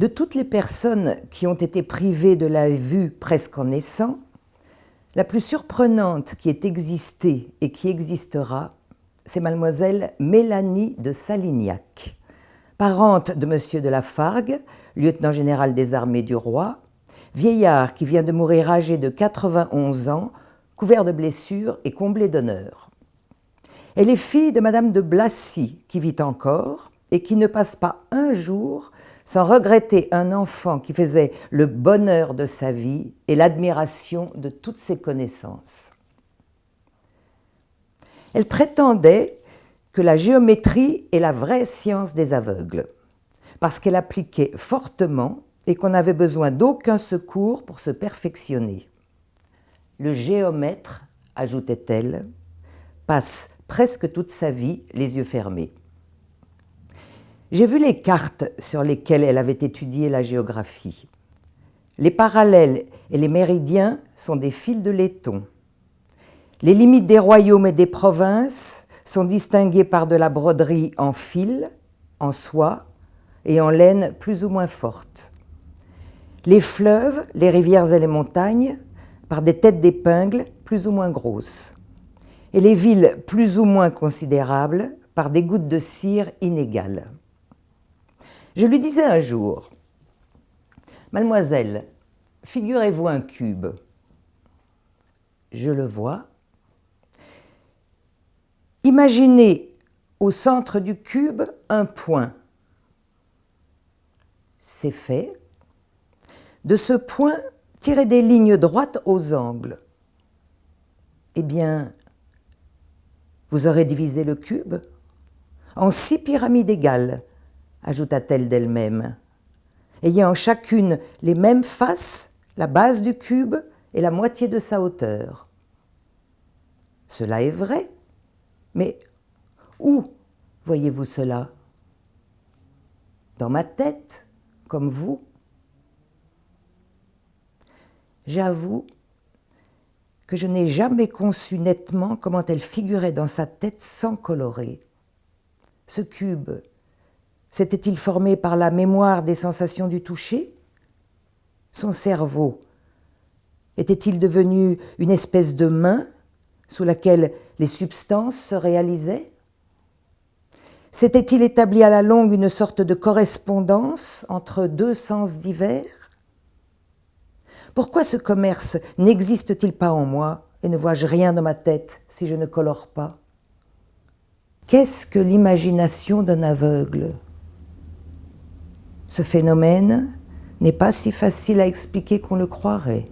De toutes les personnes qui ont été privées de la vue presque en naissant, la plus surprenante qui ait existé et qui existera, c'est mademoiselle Mélanie de Salignac, parente de monsieur de Lafargue, lieutenant général des armées du roi, vieillard qui vient de mourir âgé de 91 ans, couvert de blessures et comblé d'honneur. Elle est fille de madame de Blacy, qui vit encore et qui ne passe pas un jour sans regretter un enfant qui faisait le bonheur de sa vie et l'admiration de toutes ses connaissances. Elle prétendait que la géométrie est la vraie science des aveugles, parce qu'elle appliquait fortement et qu'on n'avait besoin d'aucun secours pour se perfectionner. Le géomètre, ajoutait-elle, passe presque toute sa vie les yeux fermés. J'ai vu les cartes sur lesquelles elle avait étudié la géographie. Les parallèles et les méridiens sont des fils de laiton. Les limites des royaumes et des provinces sont distinguées par de la broderie en fil, en soie et en laine plus ou moins forte. Les fleuves, les rivières et les montagnes par des têtes d'épingles plus ou moins grosses. Et les villes plus ou moins considérables par des gouttes de cire inégales. Je lui disais un jour, « Mademoiselle, figurez-vous un cube. » Je le vois. Imaginez au centre du cube un point. C'est fait. De ce point, tirez des lignes droites aux angles. Eh bien, vous aurez divisé le cube en 6 pyramides égales, ajouta-t-elle d'elle-même, ayant chacune les mêmes faces, la base du cube et la moitié de sa hauteur. Cela est vrai, mais où voyez-vous cela? Dans ma tête, comme vous. J'avoue que je n'ai jamais conçu nettement comment elle figurait dans sa tête sans colorer. Ce cube, s'était-il formé par la mémoire des sensations du toucher? Son cerveau, était-il devenu une espèce de main sous laquelle les substances se réalisaient? S'était-il établi à la longue une sorte de correspondance entre deux sens divers? Pourquoi ce commerce n'existe-t-il pas en moi et ne vois-je rien dans ma tête si je ne colore pas? Qu'est-ce que l'imagination d'un aveugle? Ce phénomène n'est pas si facile à expliquer qu'on le croirait.